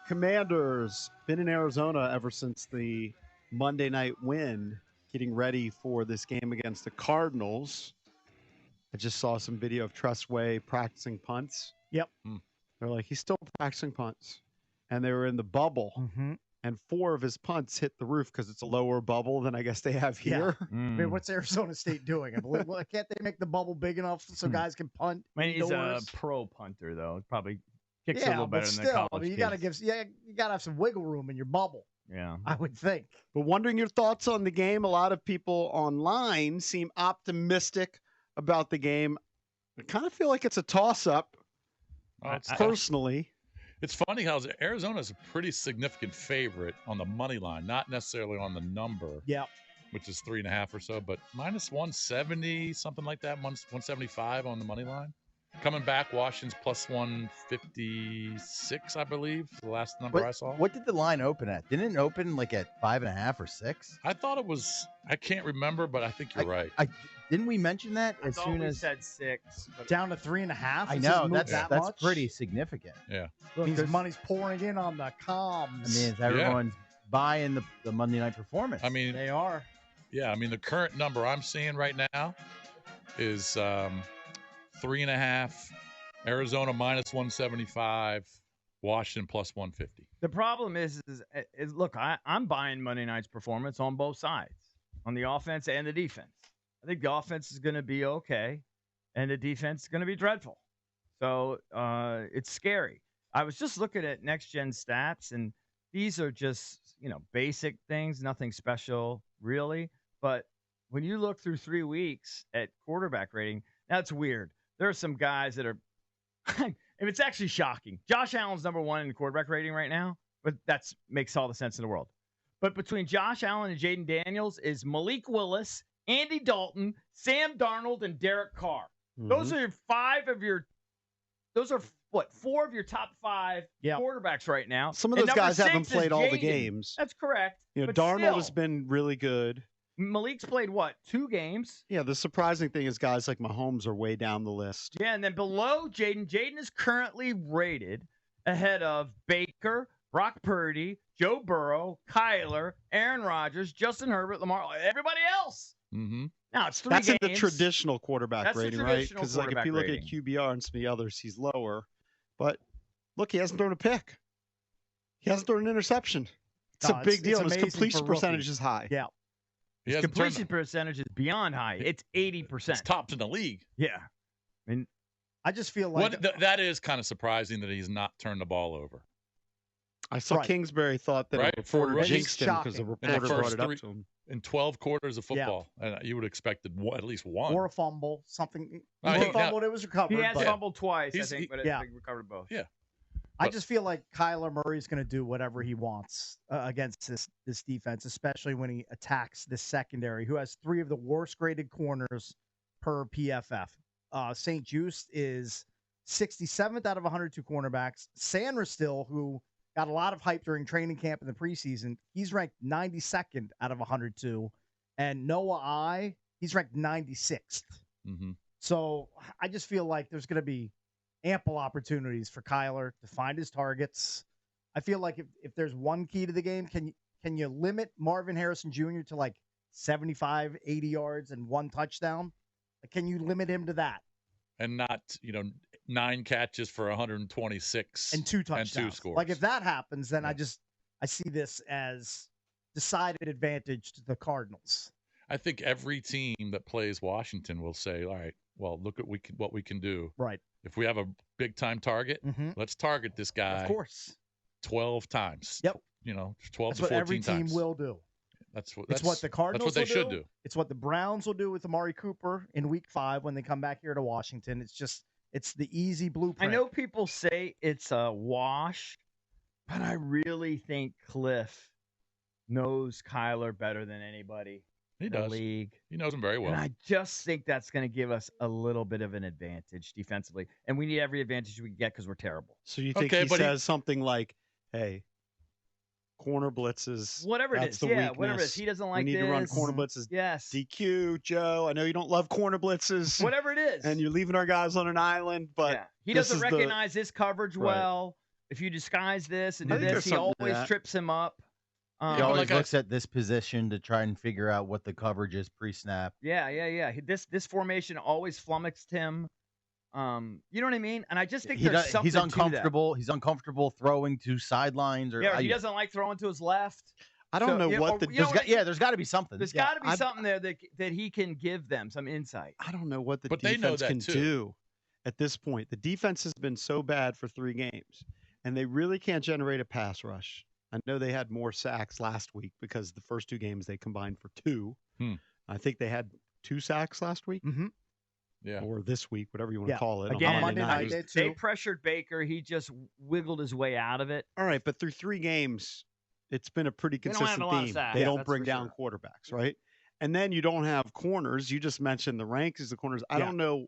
Commanders been in Arizona ever since the Monday night win, getting ready for this game against the Cardinals. I just saw some video of Tressway practicing punts. Yep. They're like, he's still practicing punts. And they were in the bubble. Mm-hmm. And 4 of his punts hit the roof because it's a lower bubble than I guess they have here. Yeah. I mean, what's Arizona State doing? Well, can't they make the bubble big enough so guys can punt? I mean, he's indoors? a pro punter, though. Probably kicks a little better than still, the college I mean, you kids. gotta have some wiggle room in your bubble. Yeah, I would think. But wondering your thoughts on the game. A lot of people online seem optimistic about the game. I kind of feel like it's a toss-up, personally. It's funny how Arizona's a pretty significant favorite on the money line, not necessarily on the number. Yeah. Which is 3.5 or so, but minus 170, something like that, 175 on the money line. Coming back, Washington's plus 156, I believe, the last number I saw. What did the line open at? Didn't it open like at 5.5 or 6? I thought it was. I can't remember, but I think you're right. Didn't we mention that as soon as said 6? But down to 3.5. I know that's much? pretty significant. Yeah. Means money's pouring in on the comms. I mean, everyone's buying the Monday night performance. I mean, they are. Yeah, I mean, the current number I'm seeing right now is 3.5. Arizona minus 175. Washington plus 150. The problem is look, I'm buying Monday night's performance on both sides, on the offense and the defense. I think the offense is going to be okay, and the defense is going to be dreadful. So it's scary. I was just looking at next-gen stats, and these are just, basic things, nothing special, really. But when you look through 3 weeks at quarterback rating, that's weird. There are some guys that are – and it's actually shocking. Josh Allen's number 1 in quarterback rating right now, but that makes all the sense in the world. But between Josh Allen and Jaden Daniels is Malik Willis, Andy Dalton, Sam Darnold, and Derek Carr. Mm-hmm. Those are 4 of your top 5 quarterbacks right now. Some of those guys haven't played all the games. That's correct. Darnold has been really good. Malik's played, 2 games? Yeah, the surprising thing is guys like Mahomes are way down the list. Yeah, and then below Jaden. Jaden is currently rated ahead of Baker, Brock Purdy, Joe Burrow, Kyler, Aaron Rodgers, Justin Herbert, Lamar, everybody else. Mm-hmm. Now, it's 3 games. That's in the traditional quarterback rating, right? Because if you look at QBR and some of the others, he's lower. But look, he hasn't thrown a pick. He hasn't thrown an interception. It's a big deal. His completion percentage is high. Yeah. His completion percentage is beyond high. It's 80%. It's tops in the league. Yeah. I mean, I just feel like that is kind of surprising that he's not turned the ball over. I saw Kingsbury thought that a reporter jinxed him because the reporter brought it up to him. In 12 quarters of football, and you would have expected at least one. Or a fumble, something. He fumbled, it was recovered. He has fumbled twice, I think, but he recovered both. Yeah. I just feel like Kyler Murray's going to do whatever he wants against this defense, especially when he attacks this secondary, who has 3 of the worst graded corners per PFF. St. Juste is 67th out of 102 cornerbacks. Sandra Still, who got a lot of hype during training camp in the preseason, he's ranked 92nd out of 102. And Noah he's ranked 96th. Mm-hmm. So I just feel like there's going to be ample opportunities for Kyler to find his targets. I feel like if there's one key to the game, can you limit Marvin Harrison Jr. to like 75, 80 yards and 1 touchdown? Like, can you limit him to that? And not, 9 catches for 126 and 2 touchdowns. And 2 scores. Like if that happens, then I see this as decided advantage to the Cardinals. I think every team that plays Washington will say, all right, well, look at what we can do. Right. If we have a big-time target, let's target this guy. Of course. 12 times. Yep. 12 That's to 14 times. What every team will do. It's what the Cardinals that's what they should do. It's what the Browns will do with Amari Cooper in Week 5 when they come back here to Washington. It's the easy blueprint. I know people say it's a wash, but I really think Cliff knows Kyler better than anybody. He in does. The league. He knows him very well. And I just think that's going to give us a little bit of an advantage defensively. And we need every advantage we can get because we're terrible. So you think he says something like, hey, corner blitzes. Whatever it is. Yeah, whatever it is. He doesn't like this. We need to run corner blitzes. Yes. DQ, Joe. I know you don't love corner blitzes. Whatever it is. And you're leaving our guys on an island, but he doesn't recognize this coverage well. if you disguise this and I do think this, there's he something to always that. trips him up. He always like I looks at this position to try and figure out what the coverage is pre-snap. Yeah. This formation always flummoxed him. You know what I mean? And I just think He's there's something to that. uncomfortable. He's uncomfortable throwing to sidelines or Yeah, or he doesn't like throwing to his left. I don't know what the there's got to be something. There's got to be something there that he can give them some insight. I don't know what the But they know defense that can too. do at this point. The defense has been so bad for 3 games, and they really can't generate a pass rush. I know they had more sacks last week because the first 2 games they combined for 2. I think they had 2 sacks last week. Mm-hmm. Yeah. Or this week, whatever you want to call it. Again, on Monday night. They pressured Baker. He just wiggled his way out of it. All right, but through 3 games, it's been a pretty They don't have consistent a lot of theme. sacks. They Yeah, don't that's bring for down quarterbacks, right? And then you don't have corners. You just mentioned the rankings, the corners. I don't know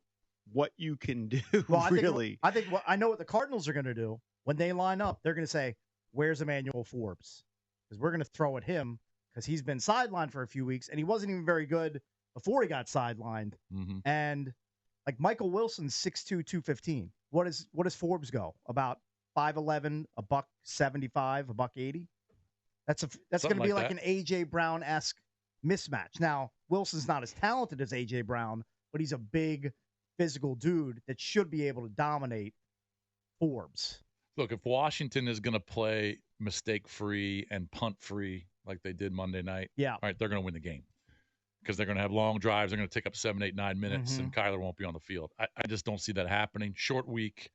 what you can do, really. I think I know what the Cardinals are going to do. When they line up, they're going to say, where's Emmanuel Forbes? Because we're going to throw at him because he's been sidelined for a few weeks, and he wasn't even very good before he got sidelined. And like Michael Wilson's 6'2", 215. What does Forbes go? About 5'11", $175, $180? That's going to be like an A.J. Brown-esque mismatch. Now, Wilson's not as talented as A.J. Brown, but he's a big physical dude that should be able to dominate Forbes. Look, if Washington is going to play mistake-free and punt-free like they did Monday night, all right, they're going to win the game because they're going to have long drives. They're going to take up 7, 8, 9 minutes, and Kyler won't be on the field. I just don't see that happening. Short week,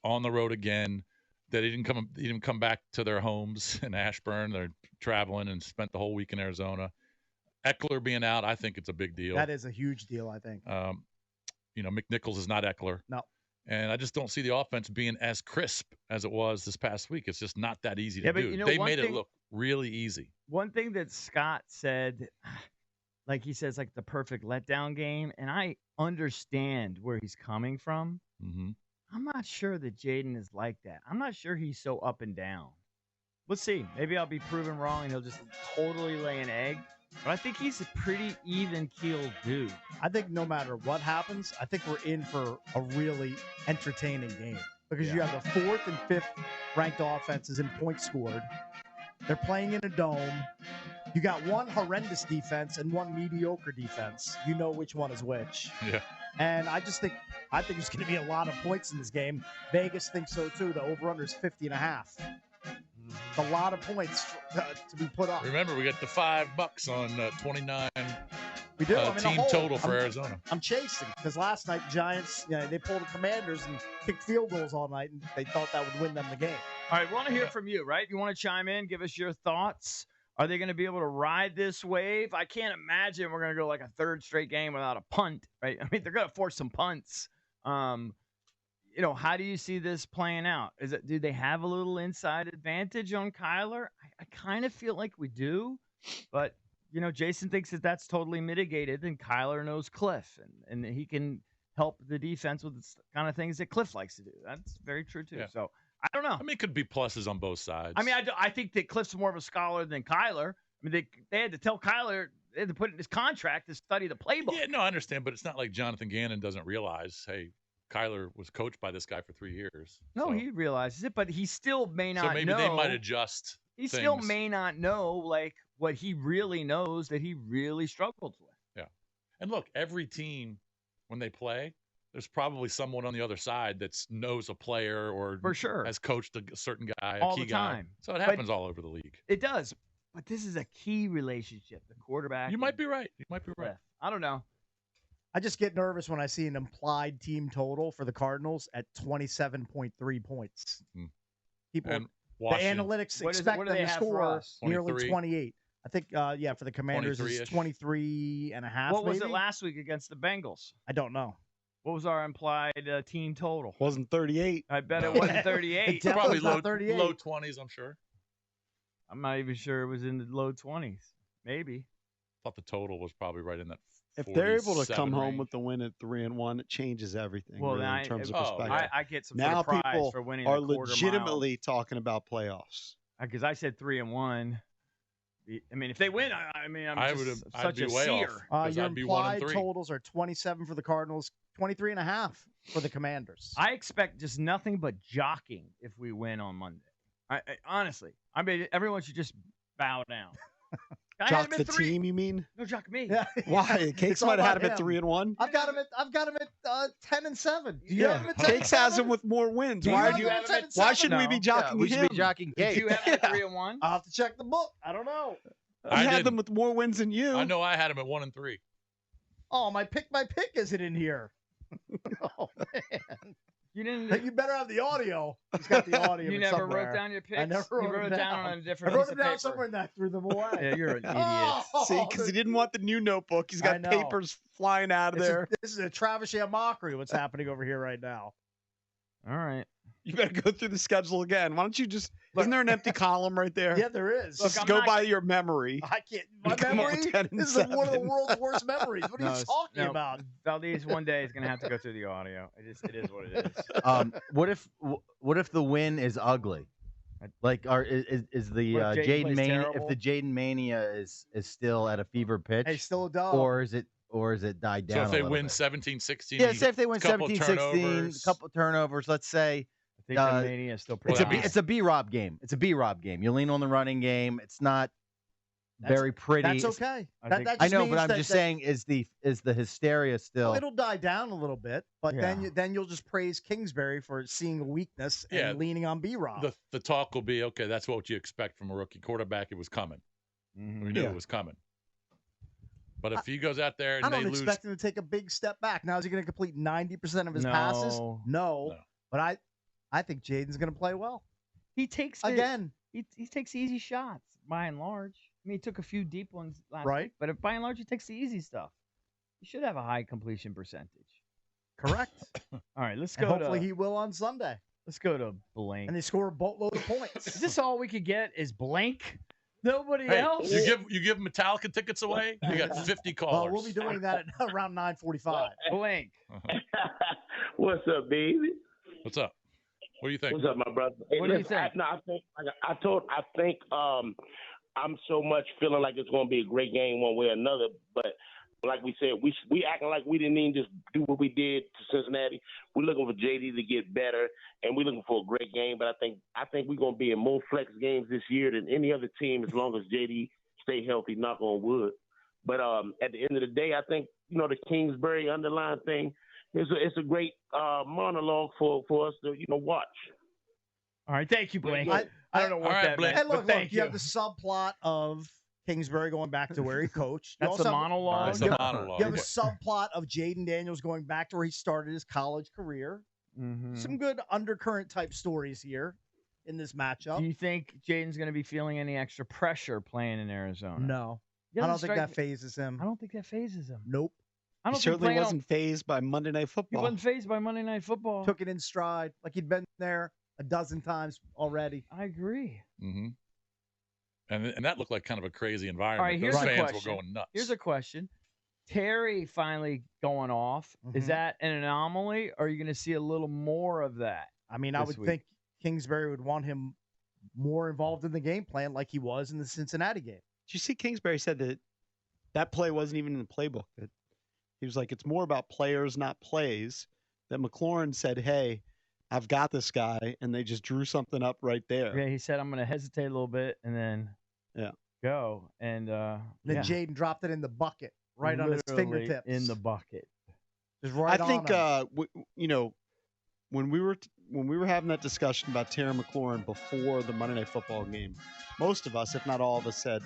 on the road again. They didn't come back to their homes in Ashburn. They're traveling and spent the whole week in Arizona. Eckler being out, I think it's a big deal. That is a huge deal, I think. McNichols is not Eckler. No. And I just don't see the offense being as crisp as it was this past week. It's just not that easy to do. You know, they made it look really easy. One thing that Scott said, like he says, like the perfect letdown game, and I understand where he's coming from. I'm not sure that Jaden is like that. I'm not sure he's so up and down. Let's see. Maybe I'll be proven wrong and he'll just totally lay an egg. But I think he's a pretty even-keeled dude. I think no matter what happens, I think we're in for a really entertaining game because you have the 4th and 5th ranked offenses in points scored. They're playing in a dome. You got one horrendous defense and one mediocre defense. You know which one is which. Yeah. And I think there's going to be a lot of points in this game. Vegas thinks so too. The over/under is 50.5. It's a lot of points to be put up. Remember, we got the $5 on 29 we do. team total for Arizona. I'm chasing because last night Giants, they pulled the Commanders and kicked field goals all night, and they thought that would win them the game. All right, we want to hear from you, right? You want to chime in, give us your thoughts. Are they going to be able to ride this wave? I can't imagine we're going to go like a 3rd straight game without a punt, right? I mean, they're going to force some punts. How do you see this playing out? Do they have a little inside advantage on Kyler? I kind of feel like we do, but Jason thinks that that's totally mitigated, and Kyler knows Cliff, and he can help the defense with the kind of things that Cliff likes to do. That's very true too. Yeah. So I don't know. I mean, it could be pluses on both sides. I mean, I think that Cliff's more of a scholar than Kyler. I mean, they had to tell Kyler, they had to put in his contract to study the playbook. Yeah, no, I understand, but it's not like Jonathan Gannon doesn't realize, hey, Kyler was coached by this guy for 3 years. No, he realizes it, but he still may not know. So maybe they might adjust He things. still may not know, like, what he really knows that he really struggled with. Yeah. And look, every team, when they play, there's probably someone on the other side that knows a player or for sure has coached a certain guy, all a key the time. guy. So it happens all over the league. It does. But this is a key relationship, the quarterback. You might be right. You might be right. I don't know. I just get nervous when I see an implied team total for the Cardinals at 27.3 points. People, the analytics expect them to score nearly 28. I think, for the Commanders, it's 23 and a half. What was it last week against the Bengals? I don't know. What was our implied team total? Wasn't 38. I bet it wasn't 38. It probably low 38. Low 20s, I'm sure. I'm not even sure it was in the low 20s. Maybe. I thought the total was probably right in that. If they're able to come range. home with the win at 3-1, it changes everything. Well, really, in terms of perspective. I get some now sort of prize people for winning are a quarter legitimately talking about playoffs. Because I said 3-1. I mean, if they win, I'm I'd such be a way seer. off. Your I'd be 1 and implied 3. totals are 27 for the Cardinals, 23.5 for the Commanders. I expect just nothing but jockeying if we win on Monday. Honestly, I mean, everyone should just bow down. Jock the team, you mean? No, jock me. Yeah. Why? Cakes might have had him at 3-1. I've got him at 10-7. Do you have him at 10-7? Cakes has him with more wins. Why shouldn't we be jockeying we should him? be jockeying Cakes. Did you have him at 3-1? I'll have to check the book. I don't know. I had them with more wins than you. I know I had him at 1 and 3. Oh, my pick isn't in here. Oh man. You didn't. You better have the audio. He's got the audio. You never somewhere. wrote down your picks. I never wrote it down on a different. I wrote piece them of down paper. somewhere and I threw them away. Yeah, you're an idiot. Oh, See, because he didn't want the new notebook. He's got papers flying out of there. This is a travesty mockery. What's happening over here right now? All right. You better go through the schedule again. Why don't you just? Isn't there an empty column right there? Yeah, there is. Just go by your memory. I can't. My memory. This is one of the world's worst memories. What are you talking about? Valdez one day is going to have to go through the audio. It is what it is. What if the win is ugly? Like, is the Jaden Mania? If the Jaden Mania is still at a fever pitch, hey, still a dog, or is it died down? So if they win 17-16, yeah, say if they win 17-16, a couple turnovers, let's say. I think the Mania is still pretty. It's a B-Rob game. It's a B-Rob game. You lean on the running game. It's not very pretty. That's okay. I know, but I'm just saying, is the hysteria still? Well, it'll die down a little bit, but then you'll just praise Kingsbury for seeing a weakness and leaning on B-Rob. The talk will be, okay, that's what you expect from a rookie quarterback. It was coming. Mm-hmm. We knew it was coming. But if he goes out there and I don't lose, expect him to take a big step back. Now is he going to complete 90% of his passes? No. But I think Jaden's going to play well. He takes he takes easy shots by and large. I mean, he took a few deep ones last week, but by and large, he takes the easy stuff. He should have a high completion percentage. Correct. All right, let's go. Hopefully, he will on Sunday. Let's go to blank. And they score a boatload of points. Is this all we could get? Is blank? Nobody else. You give Metallica tickets away. You got 50 callers. Well, we'll be doing that at around 9:45. Blank. What's up, baby? What's up? What do you think? What's up, my brother? Hey, what do you think? I think I'm so much feeling like it's going to be a great game one way or another. But like we said, we acting like we didn't even just do what we did to Cincinnati. We're looking for JD to get better, and we're looking for a great game. But I think we're going to be in more flex games this year than any other team as long as JD stay healthy. Knock on wood. But at the end of the day, I think the Kingsbury underlying thing. It's a great monologue for us to watch. All right, thank you, Blake. I don't know what that meant. Hey, look, you have the subplot of Kingsbury going back to where he coached. That's the monologue. You have a subplot of Jaden Daniels going back to where he started his college career. Mm-hmm. Some good undercurrent type stories here in this matchup. Do you think Jaden's going to be feeling any extra pressure playing in Arizona? No. I don't think that phases him. I don't think that phases him. Nope. He certainly wasn't phased by Monday Night Football. He wasn't phased by Monday Night Football. Took it in stride, like he'd been there a dozen times already. I agree. Mm-hmm. And that looked like kind of a crazy environment. All right, here's Those a fans question. were going nuts. Here's a question. Terry finally going off. Mm-hmm. Is that an anomaly, or are you going to see a little more of that? I mean, I would think Kingsbury would want him more involved in the game plan like he was in the Cincinnati game. Did you see Kingsbury said that play wasn't even in the playbook? That he was like, it's more about players, not plays. That McLaurin said, hey, I've got this guy, and they just drew something up right there. Yeah, he said, I'm going to hesitate a little bit and then go. And then Jaden dropped it in the bucket right under his fingertips. In the bucket. Just right I think, when we were having that discussion about Terry McLaurin before the Monday Night Football game, most of us, if not all of us, said,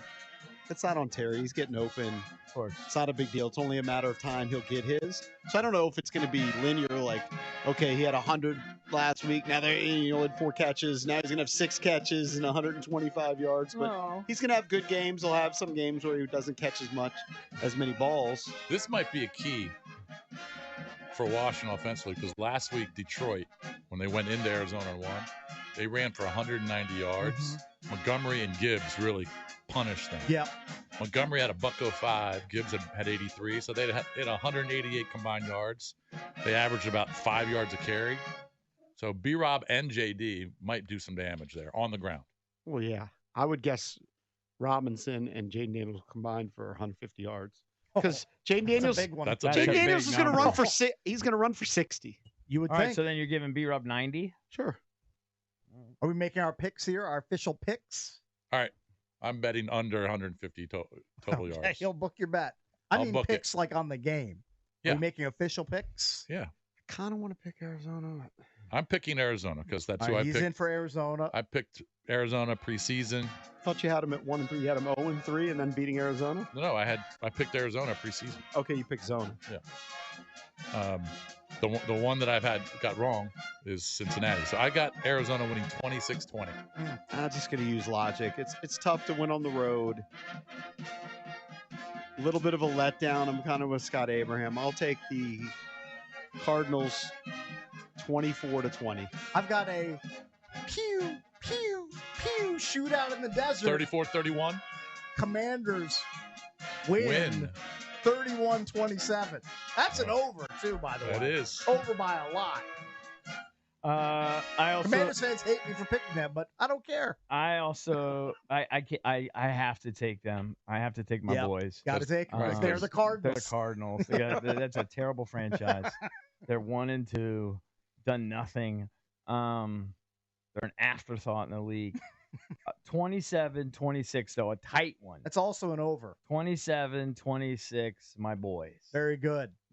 it's not on Terry. He's getting open. Of course. It's not a big deal. It's only a matter of time he'll get his. So I don't know if it's going to be linear, like, okay, he had 100 last week. Now he only had 4 catches. Now he's going to have 6 catches and 125 yards. But he's going to have good games. He'll have some games where he doesn't catch as many balls. This might be a key for Washington offensively, because last week Detroit, when they went into Arizona and won, they ran for 190 yards. Mm-hmm. Montgomery and Gibbs really punished them. Yeah. Montgomery had a $105. Gibbs had 83. So they had 188 combined yards. They averaged about 5 yards a carry. So B-Rob and JD might do some damage there on the ground. Well, yeah. I would guess Robinson and Jaden Daniels combined for 150 yards. Because Jaden Daniels, that's a Jaden big Daniels is going to number. run for he's going to run for 60. You would All think. right, so then you're giving B-Rob 90? Sure. Are we making our picks here? Our official picks? All right. I'm betting under 150 total Okay, yards. you'll book your bet. I I'll mean book picks like on the game. Yeah. Are we making official picks? Yeah. I kind of want to pick Arizona. I'm picking Arizona because that's All who right, I he's picked. in for Arizona. I picked Arizona preseason. I thought you had him at 1-3. You had him 0-3 and then beating Arizona. No, I picked Arizona preseason. Okay, you picked Zona. Yeah. The one that I've got wrong is Cincinnati. So I got Arizona winning 26-20. I'm just going to use logic. It's tough to win on the road. A little bit of a letdown. I'm kind of with Scott Abraham. I'll take the Cardinals 24-20. I've got a pew, pew, pew shootout in the desert. 34-31. Commanders win. 31-27. That's an over, too, by the way. That is. Over by a lot. Commanders fans hate me for picking them, but I don't care. I also I have to take them. I have to take my boys. Got to take them. They're the Cardinals. They're the Cardinals. That's a terrible franchise. They're 1-2, done nothing. They're an afterthought in the league. 27-26 though, a tight one. That's also an over. 27-26, my boys. Very good.